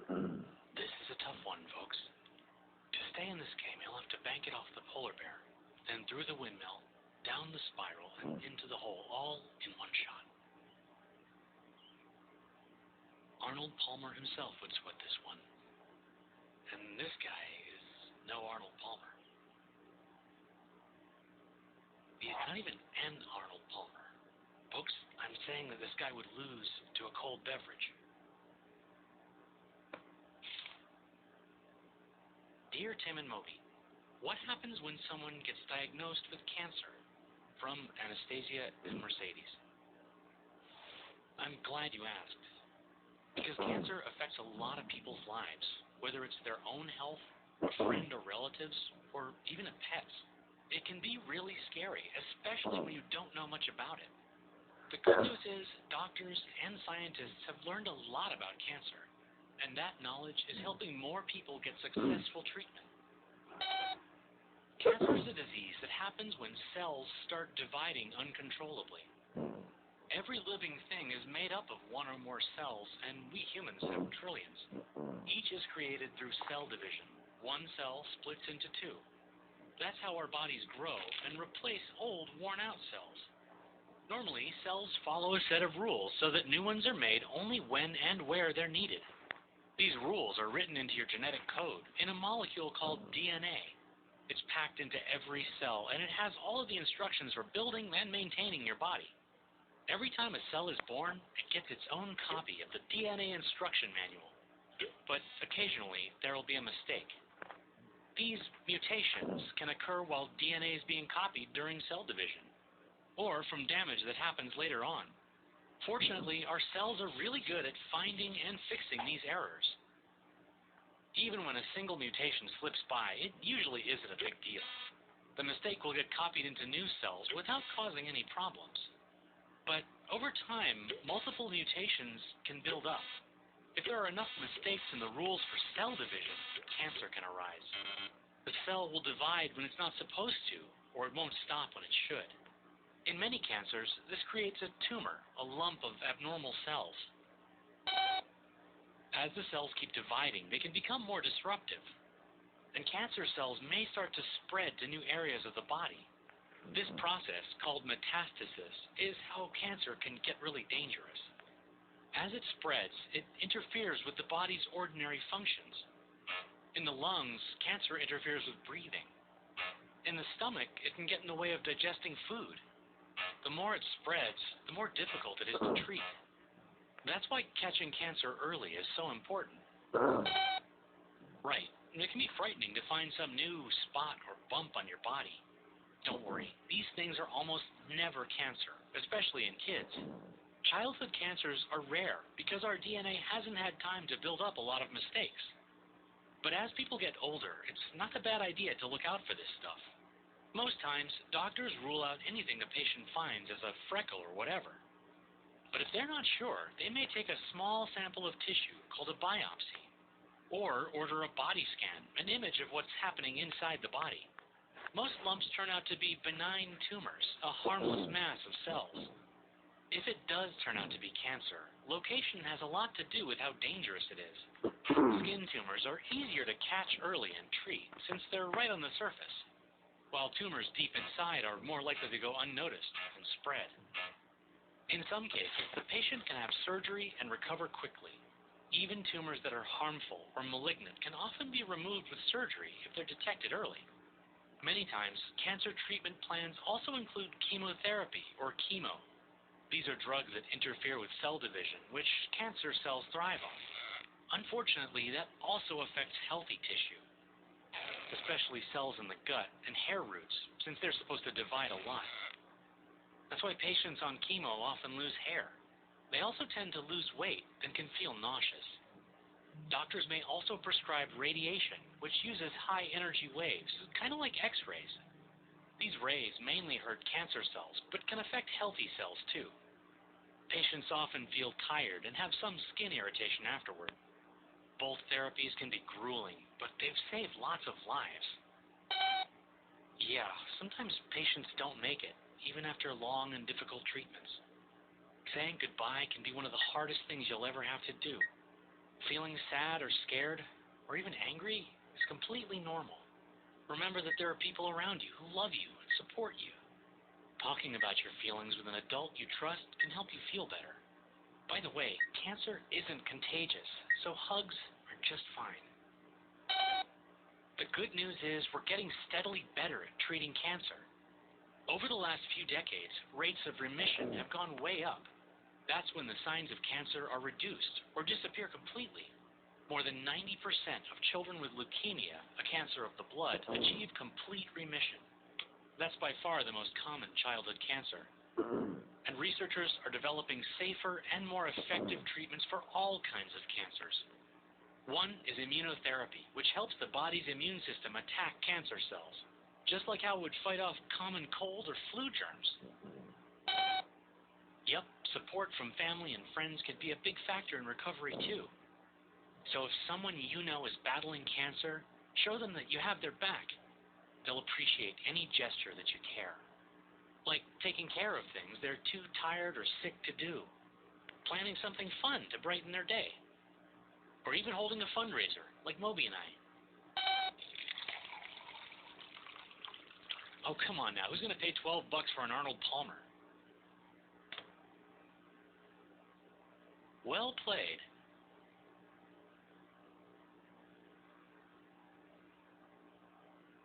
This is a tough one, folks. To stay in this game, you'll have to bank it off the polar bear, then through the windmill, down the spiral, and into the hole, all in one shot. Arnold Palmer himself would sweat this one. And this guy is no Arnold Palmer. He's not even an Arnold Palmer. Folks, I'm saying that this guy would lose to a cold beverage. Dear Tim and Moby, what happens when someone gets diagnosed with cancer? From Anastasia and Mercedes. I'm glad you asked. Because cancer affects a lot of people's lives, whether it's their own health, a friend or relatives, or even a pet's. It can be really scary, especially when you don't know much about it. The good news is doctors and scientists have learned a lot about cancer, and that knowledge is helping more people get successful treatment. Cancer is a disease that happens when cells start dividing uncontrollably. Every living thing is made up of one or more cells, and we humans have trillions. Each is created through cell division. One cell splits into two. That's how our bodies grow and replace old, worn-out cells. Normally, cells follow a set of rules so that new ones are made only when and where they're needed. These rules are written into your genetic code in a molecule called DNA. It's packed into every cell, and it has all of the instructions for building and maintaining your body. Every time a cell is born, it gets its own copy of the DNA instruction manual. But occasionally, there will be a mistake. These mutations can occur while DNA is being copied during cell division, or from damage that happens later on. Fortunately, our cells are really good at finding and fixing these errors. Even when a single mutation slips by, it usually isn't a big deal. The mistake will get copied into new cells without causing any problems. But over time, multiple mutations can build up. If there are enough mistakes in the rules for cell division, cancer can arise. The cell will divide when it's not supposed to, or it won't stop when it should. In many cancers, this creates a tumor, a lump of abnormal cells. As the cells keep dividing, they can become more disruptive. And cancer cells may start to spread to new areas of the body. This process, called metastasis, is how cancer can get really dangerous. As it spreads, it interferes with the body's ordinary functions. In the lungs, cancer interferes with breathing. In the stomach, it can get in the way of digesting food. The more it spreads, the more difficult it is to treat. That's why catching cancer early is so important. Right, it can be frightening to find some new spot or bump on your body. Don't worry, these things are almost never cancer, especially in kids. Childhood cancers are rare because our DNA hasn't had time to build up a lot of mistakes. But as people get older, it's not a bad idea to look out for this stuff. Most times, doctors rule out anything a patient finds as a freckle or whatever. But if they're not sure, they may take a small sample of tissue called a biopsy, or order a body scan, an image of what's happening inside the body. Most lumps turn out to be benign tumors, a harmless mass of cells. If it does turn out to be cancer, location has a lot to do with how dangerous it is. Skin tumors are easier to catch early and treat since they're right on the surface, while tumors deep inside are more likely to go unnoticed and spread. In some cases, the patient can have surgery and recover quickly. Even tumors that are harmful or malignant can often be removed with surgery if they're detected early. Many times, cancer treatment plans also include chemotherapy or chemo. These are drugs that interfere with cell division, which cancer cells thrive on. Unfortunately, that also affects healthy tissue, especially cells in the gut and hair roots, since they're supposed to divide a lot. That's why patients on chemo often lose hair. They also tend to lose weight and can feel nauseous. Doctors may also prescribe radiation, which uses high-energy waves, kind of like X-rays. These rays mainly hurt cancer cells, but can affect healthy cells too. Patients often feel tired and have some skin irritation afterward. Both therapies can be grueling, but they've saved lots of lives. Yeah, sometimes patients don't make it, even after long and difficult treatments. Saying goodbye can be one of the hardest things you'll ever have to do. Feeling sad or scared or even angry is completely normal. Remember that there are people around you who love you and support you. Talking about your feelings with an adult you trust can help you feel better. By the way, cancer isn't contagious, so hugs are just fine. The good news is we're getting steadily better at treating cancer. Over the last few decades, rates of remission have gone way up. That's when the signs of cancer are reduced or disappear completely. More than 90% of children with leukemia, a cancer of the blood, achieve complete remission. That's by far the most common childhood cancer. And researchers are developing safer and more effective treatments for all kinds of cancers. One is immunotherapy, which helps the body's immune system attack cancer cells, just like how it would fight off common cold or flu germs. Yep, support from family and friends can be a big factor in recovery too. So if someone you know is battling cancer, show them that you have their back. They'll appreciate any gesture that you care. Like taking care of things they're too tired or sick to do. Planning something fun to brighten their day. Or even holding a fundraiser, like Moby and I. Oh, come on now. Who's going to pay $12 for an Arnold Palmer? Well played.